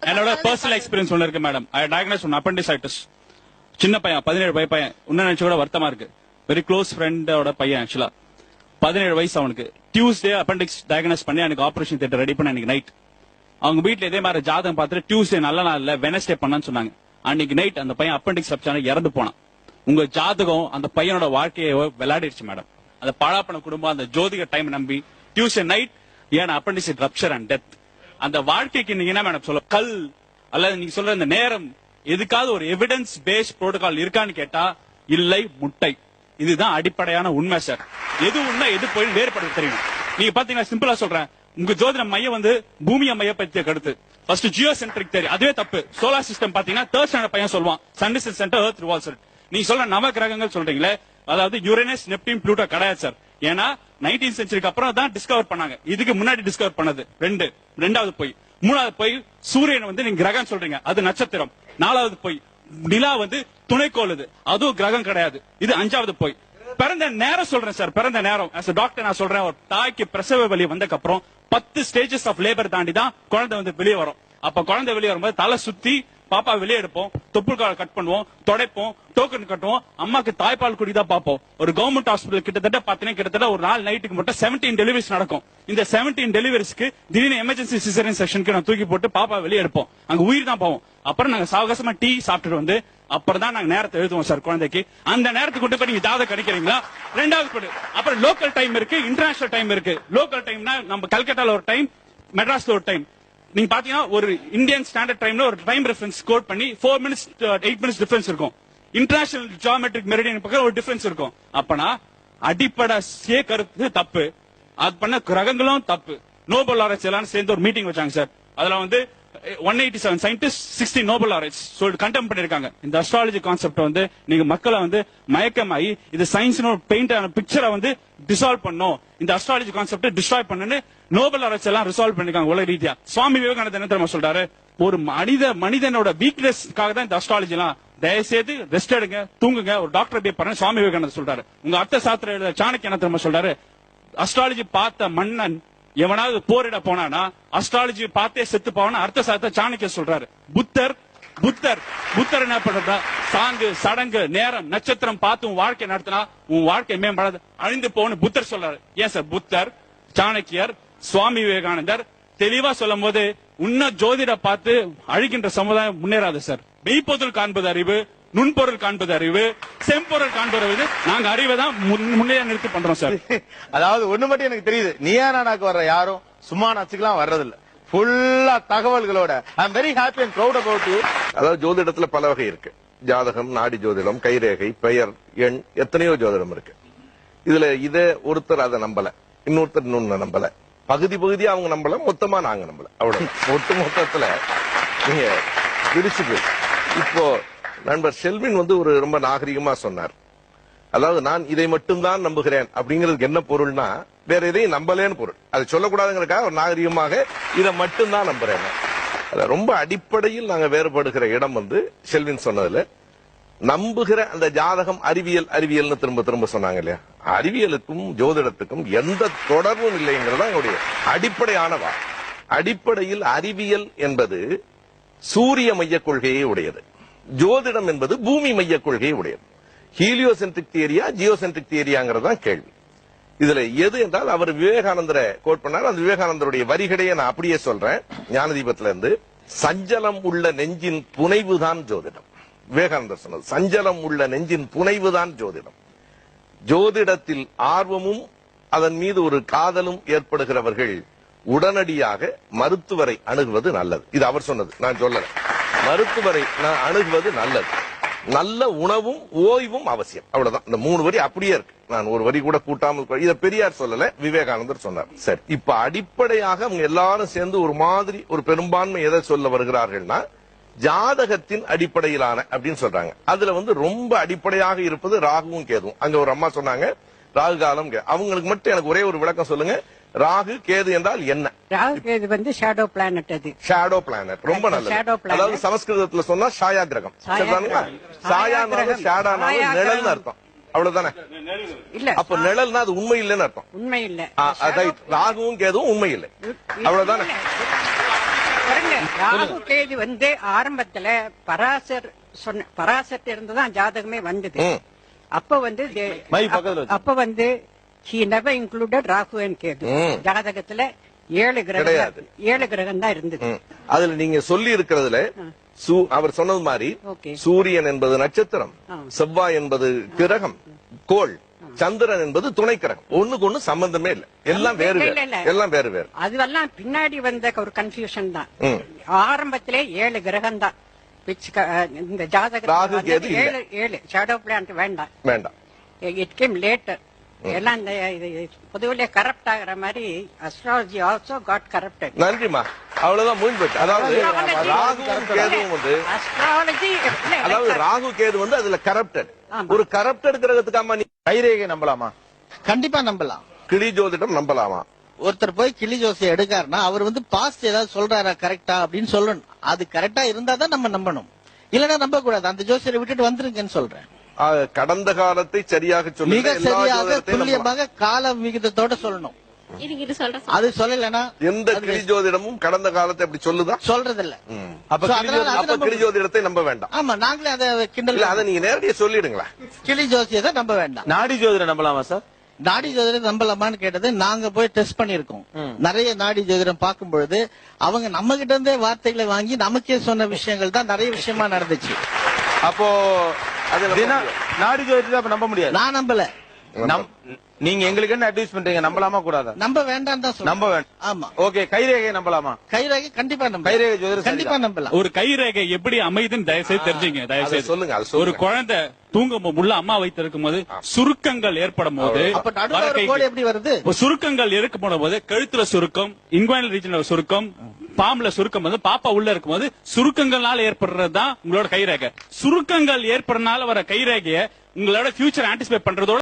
என்னோட personal experience ஒண்ணு இருக்கு மேடம். ஐ டயக்னோஸ் ஒன் அப்பெண்டிசைட்டிஸ். சின்ன பையன் 17 பையன் இன்னும் நினைச்சு கூட வருத்தமா இருக்கு. வெரி க்ளோஸ் ஃப்ரெண்டோட பையன் ஆக்சுவலா 17 வயசு அவனுக்கு. டியூஸ்டே அப்பெண்டிக்ஸ் டயக்னோஸ் பண்ணி எனக்கு ஆபரேஷன் தியேட்டர் ரெடி பண்ண அன்னைக்கு நைட். அவங்க வீட்டுல இதே மாதிரி ஜாதகம் பார்த்துட்டு டியூஸ்டே நல்ல நாள் இல்ல வெனஸ்டே பண்ணான்னு சொன்னாங்க. அன்னைக்கு நைட் அந்த பையன் அப்பெண்டிக்ஸ் ரப்சர் இறந்து போனான். உங்க ஜாதகம் அந்த பையனோட வாழ்க்கையை விளையாடிடுச்சு மேடம். அந்த பழாப்பண குடும்பம் அந்த ஜோதிக டைம் நம்பி டியூஸ்டே நைட் ஏன் அப்பெண்டிக்ஸ் ரப்சர் அண்ட் டெத். அந்த வாழ்க்கைக்கு நீங்க என்ன மேடம் சொல்ல கல் அல்லது நீங்க சொல்ற இந்த நேரம் எதுக்காவது ஒரு எவிடன்ஸ் பேஸ்ட் புரோட்டோகால் இருக்கான்னு கேட்டா இல்லை முட்டை. இதுதான் அடிப்படையான உண்மை சார். எது உண்மை எது போய் வேறுபடுத்த தெரியும். நீங்க பாத்தீங்கன்னா சிம்பிளா சொல்றேன். உங்க ஜோதிட மையம் வந்து பூமியை மையப்படுத்திய கருத்து. ஃபர்ஸ்ட் ஜியோ சென்ட்ரிக் தேரி அதுவே தப்பு. சோலார் சிஸ்டம் பாத்தீங்கன்னா தேர்ட் ஸ்டாண்டர்ட் பையன் சொல்லுவான் sun is center earth revolves. நீங்க சொல்ற நவ கிரகங்கள் சொல்றீங்களே அதாவது யுரேனஸ் நெப்டியூன் ப்ளூட்டோ கிடையாது சார். ஏன்னா 19th செஞ்சுரிக்கு அப்புறம் தான் டிஸ்கவர் பண்ணாங்க. இதுக்கு முன்னாடி டிஸ்கவர் பண்ணது ரெண்டாவது போய். மூணாவது போய் சூரியன் வந்து நீங்க கிரகம் சொல்றீங்க அது நட்சத்திரம். நாலாவது போய் நிலா வந்து துணைக்கோள் அதுவும் கிரகம் கிடையாது. இது அஞ்சாவது போய். பிறந்த நேரம் சொல்றேன் சார். பிறந்த நேரம் as a டாக்டர் நான் சொல்றேன். ஒரு தாய்க்கு பிரசவ வலி வந்ததுக்கு அப்புறம் 10 ஸ்டேஜஸ் ஆஃப் லேபர் தாண்டி தான் குழந்தை வந்து வெளியே வரும். அப்ப குழந்தை வெளியே வரும்போது தலை சுத்தி பாப்பா வெளியே எடுப்போம், தொப்புள்கால கட் பண்ணுவோம், தொடைப்போம், டோக்கன் கட்டுவோம், அம்மாக்கு தாய்ப்பால் குடிதான் பார்ப்போம். ஒரு கவர்மெண்ட் ஹாஸ்பிட்டல் கிட்டத்தட்ட ஒரு நாள் நைட்டுக்கு மட்டும் 17 டெலிவரிஸ் நடக்கும். இந்த 17 டெலிவரிஸ்க்கு திடீர்னு எமர்ஜென்சி சிசரியன் செக்ஷனுக்கு நான் தூக்கி போட்டு பாப்பா வெளியே எடுப்போம். அங்க உயிர் தான் போவோம். அப்புறம் நாங்க சாவகாசமா டீ சாப்பிட்டு வந்து அப்புறம் தான் நாங்க நேரத்தை எழுதுவோம் சார் குழந்தைக்கு. அந்த நேரத்துக்கு கொண்டு போய் நீங்க ஜாதகம் கணிக்கிறீங்களா? ரெண்டாவது கொடு. அப்புறம் லோக்கல் டைம் இருக்கு, இன்டர்நேஷனல் டைம் இருக்கு. லோக்கல் டைம்னா நம்ம கல்கட்டால ஒரு டைம், மெட்ராஸ்ல ஒரு டைம். நீங்க பாத்தீங்கன்னா ஒரு இந்தியன் ஸ்டாண்டர்ட் டைம்ல ஒரு டைம் ரெஃபரன்ஸ் கோட் பண்ணி 4 minutes 8 minutes டிஃபரன்ஸ் இருக்கும். இன்டர்நேஷனல் ஜியோமெட்ரிக் மெரிடியன் பக்கம் ஒரு டிஃபரன்ஸ் இருக்கும். அப்பனா அடிப்படை கருத்து தப்பு. அது பண்ண கிரகங்களும் தப்பு. நோபல் ஆராய்ச்சி எல்லாம் சேர்ந்து ஒரு மீட்டிங் வச்சாங்க சார். அதுல வந்து 187 சயின்டிஸ்ட் 60 நோபல் ஆராய்ச்சி சொல்லிட்டு கண்டெம் பண்ணிருக்காங்க. இந்த அஸ்ட்ராலஜி கான்செப்ட் வந்து நீங்க மக்களை வந்து மயக்கமாயி இது சயின்ஸ் பெயிண்ட் ஆன பிக்சரை வந்து டிசால்வ் பண்ணும், இந்த அஸ்ட்ராலஜி கான்செப்ட் டிஸ்ட்ராய் பண்ணுன்னு நோபல் ஆராய்ச்சி எல்லாம் ரிசால்வ் பண்ணிருக்காங்க உலக ரீதியா. சுவாமி விவேகானந்தர் என்ன தெரியுமா சொல்றாரு? ஒரு மனிதனோட வீக்னஸ்க்காக தான் இந்த அஸ்ட்ராலஜி எல்லாம். தயவுசெய்து ரெஸ்ட் எடுங்க, தூங்குங்க, ஒரு டாக்டர் பே பண்ண சுவாமி விவேகானந்தர் சொல்றாரு. உங்க அர்த்த சாஸ்திர எழுத சாணக்கிய என்ன தெரியுமா சொல்றாரு? அஸ்ட்ராலஜி பார்த்த மன்னன் எவனாவது போரிட போனானா அஸ்ட்ராலஜி பார்த்தே செத்து போவான அர்த்த சாஸ்திர சாணக்கிய சொல்றாரு. புத்தர் என்ன பண்றதா? சாங்கு சடங்கு நேரம் நட்சத்திரம் பார்த்து உன் வாழ்க்கை நடத்தினா உன் வாழ்க்கை மேம்படாது, அழிந்து போன்னு புத்தர் சொல்றாரு. ஏன் சார் புத்தர், சாணக்கியர், சுவாமி விவேகானந்தர் தெளிவா சொல்லும் போது இன்னும் ஜோதிட பார்த்து அழிக்கின்ற சமுதாயம் முன்னேறாது சார். மெய்ப்பொருள் காண்பது அறிவு, நுண்பொருள் காண்பது அறிவு, செம்பொருள் காண்பது அறிவு. நாங்க அறிவை தான் முன்னேற நிறுத்தி பண்றோம் சார். அதாவது ஒண்ணு மட்டும் எனக்கு தெரியுது, நீயா நானாக்கு வர்ற யாரும் சும்மா நச்சுக்கலாம் வர்றதில்ல. ஃபுல்லா தகவல்களோட. I am very happy and proud about you. அதாவது ஜோதிடத்துல பல வகை இருக்கு. ஜாதகம், நாடி ஜோதிடம், கைரேகை, பெயர், எண், எத்தனையோ ஜோதிடம் இருக்கு. இதுல இத ஒருத்தர் அதை நம்பல, இன்னொருத்தர் இன்னொன்னு நம்பல, பகுதியா அவங்க நம்பல, மொத்தமா நாங்க நம்பல. அவ்வளவு மொத்தத்துல நீங்க பிரிச்சு. இப்போ நண்பர் செல்வின் வந்து ஒரு ரொம்ப நாகரிகமா சொன்னார். அதாவது நான் இதை மட்டும்தான் நம்புகிறேன் அப்படிங்கிறதுக்கு என்ன பொருள்னா வேற எதையும் நம்பலேன்னு பொருள். அதை சொல்லக்கூடாதுங்கிறதுக்காக ஒரு நாகரிகமாக இதை மட்டும்தான் நம்புறேன். ரொம்ப அடிப்படையில் நாங்க வேறுபடுகிற இடம் வந்து செல்வின் சொன்னதுல நம்புகிற அந்த ஜாதகம் அறிவியல்னு திரும்ப சொன்னாங்க இல்லையா? அறிவியலுக்கும் ஜோதிடத்துக்கும் எந்த தொடர்பும் இல்லைங்கிறதா எங்களுடைய அடிப்படையான அடிப்படையில் அறிவியல் என்பது சூரிய மைய கொள்கையை உடையது, ஜோதிடம் என்பது பூமி மைய கொள்கையை உடையது. ஹீலியோசென்ட்ரிக் தியரியா ஜியோசென்ட்ரிக் தியரியாங்கிறதா கேள்வி. இதுல எது என்றால் அவர் விவேகானந்தரை கோட் பண்ணார். அந்த விவேகானந்தருடைய வரிகளையே நான் அப்படியே சொல்றேன். ஞானதீபத்துல இருந்து, சஞ்சலம் உள்ள நெஞ்சின் புனைவுதான் ஜோதிடம். விவேகானந்தர் சொன்னது சஞ்சலம் உள்ள நெஞ்சின் புனைவுதான் ஜோதிடம். ஜோதிடத்தில் ஆர்வமும் அதன் மீது ஒரு காதலும் ஏற்படுகிறவர்கள் உடனடியாக மருத்துவரை அணுகுவது நல்லது. இது அவர் சொன்னது, நான் சொல்லல. மருத்துவரை அணுகுவது நல்லது. நல்ல உணவும் ஓய்வும் அவசியம். அவ்வளவுதான். இந்த 3 வரி அப்படியே இருக்கு. நான் ஒரு வரி கூட கூட்டாமல், இத பெரியார் சொல்லல, விவேகானந்தர் சொன்னார். சரி, இப்ப அடிப்படையாக அவங்க எல்லாரும் சேர்ந்து ஒரு மாதிரி ஒரு பெரும்பான்மை எதை சொல்ல வருகிறார்கள்னா ஜாதகத்தின் அடிப்படையிலான அப்படின்னு சொல்றாங்க. அதுல வந்து ரொம்ப அடிப்படையாக இருப்பது ராகுவும் கேதுவும். அங்க ஒரு அம்மா சொன்னாங்க ராகு காலம். அவங்களுக்கு மட்டும் எனக்கு ஒரே ஒரு விளக்கம் சொல்லுங்க. ராகு கேது என்றால் என்ன? ராகு கேது வந்து ஷேடோ பிளானட். அது ஷேடோ பிளானட். ரொம்ப நல்லது. அதாவது சமஸ்கிருதத்துல சொன்னா ஷாயா கிரகம். சாயானாலும் ஷேடானாலும் நிழல்னு அர்த்தம். அவ்வளவுதானே? இல்ல, அப்ப நிழல்னா அது உண்மை இல்லைன்னு அர்த்தம். உண்மை இல்ல. ராகுவும் கேதுவும் உண்மை இல்லை. அவ்வளவுதானே? பாருங்க, ராகு கேது வந்து ஆரம்பத்துல பராசர் இருந்துதான் ஜாதகமே வந்தது. அப்ப வந்து மை பக்கத்துல வச்சு. அப்ப வந்து he never included Rahu and Ketu. ஜாதகத்துல 7 கிரகம் தான் இருந்தது. அதுல நீங்க சொல்லி இருக்கிறதுல அவர் சொன்னது மாதிரி Okay. சூரியன் என்பது நட்சத்திரம், செவ்வாய் என்பது கிரகம், கோள், சந்திரன் என்பது துணை கிரகம். ஒண்ணுக்கு ஒண்ணு சம்பந்தமே இல்ல, எல்லாம் வேறு வேறு, எல்லாம் வேறு வேறு. அதுவெல்லாம் பின்னாடி வந்த ஒரு கன்ஃபியூஷன் தான். ஆரம்பத்திலே 7 கிரகம் தான். இந்த ராகு, ஜாதகத்துல கேது இல்ல. 7 ஷேடோ பிளானட் வேண்டாம். வேண்டாம். It came later. எல்லாம் இந்த பொதுவிலே கரப்ட் ஆகிற மாதிரி அஸ்ட்ராலஜி ஆல்சோ காட் கரப்டட். நன்றிமா, அவ்வளவுதான் முடிஞ்சு போச்சு. அதாவது ராகுவும் கேதுவும் வந்து அஸ்ட்ராலஜி அதாவது ராகு கேது வந்து அதுல கரப்டட். ஒரு கரப்டட் கிரகத்துக்காம நீ கைரேகை நம்பலாமா? கண்டிப்பா நம்பலாம். கிளி ஜோதிடம் நம்பலாமா? ஒருத்தர் போய் கிளி ஜோசியம் எடுக்காருன்னா அவர் வந்து பாஸ்ட் ஏதாவது சொல்றாரா கரெக்டா அப்படின்னு சொல்லணும். அது கரெக்டா இருந்தா தான் நம்ம நம்பணும், இல்லன்னா நம்ப கூடாது. அந்த ஜோசியரை விட்டுட்டு வந்துருங்கன்னு சொல்றேன். கடந்த காலத்தை சரியாக சொல்லி மிக சரியாக துல்லியமாக கால விகிதத்தோட சொல்லணும். அது சொல்லலன்னா எந்த கிளி ஜோதிடமும் கடந்த காலத்தை அப்படி சொல்லுதா? சொல்றது இல்ல. அப்ப கிளி ஜோதிடத்தை நம்ப வேண்டாம். ஆமா, நாங்களே அதை கிண்டல். அதை நீங்க நேரடியா சொல்லிடுங்களா? கிளி ஜோசியத்தை நம்ப வேண்டாம். நாடி ஜோதிடம் நம்பலாமா சார்? நாடி ஜோதிடம் நம்பலாமான்னு கேட்டது நாங்க போய் டெஸ்ட் பண்ணிருக்கோம். நிறைய நாடி ஜோதிடம் பார்க்கும் பொழுது அவங்க நம்ம கிட்ட இருந்தே வார்த்தைகளை வாங்கி நமக்கே சொன்ன விஷயங்கள் தான் நிறைய விஷயமா நடந்துச்சு. அப்போ நாடி ஜோதிடத்தை நம்ப முடியாது. நான் நம்பல. நீங்க எங்களுக்கு என்ன அட்வைஸ் பண்றீங்க? நம்பலாமா கூடாதா? நம்ப வேண்டாம் தான் நம்ப வேண்டாம். ஆமா. ஓகே, கைரேகை நம்பலாமா? கைரேகை கண்டிப்பா நம்ப. கைரேகை ஜோதிடம் கண்டிப்பா நம்பலாம். ஒரு கைரேகை எப்படி அமைதுன்னு தயவுசெய்து தெரிஞ்சுங்க. தயவுசெய்து சொல்லுங்க. ஒரு குழந்தை தூங்கும் உள்ள அம்மா வைத்து இருக்கும் போது சுருக்கங்கள் ஏற்படும் போது அப்ப நடுவுல கோடு எப்படி வருது? சுருக்கங்கள் ஏற்படும் போது கழுத்துல சுருக்கம், இன்குவைனல் ரீஜன்ல சுருக்கம், பாம்புல சுருக்கம் வந்து பாப்பா உள்ள இருக்கும்போது சுருக்கங்களால ஏற்படுறதுதான் உங்களோட கைரேகை. சுருக்கங்கள் ஏற்படுறதுனால வர கைரேகையை உங்களோட ஃபியூச்சர் ஆன்டிசிபேட் பண்றதோட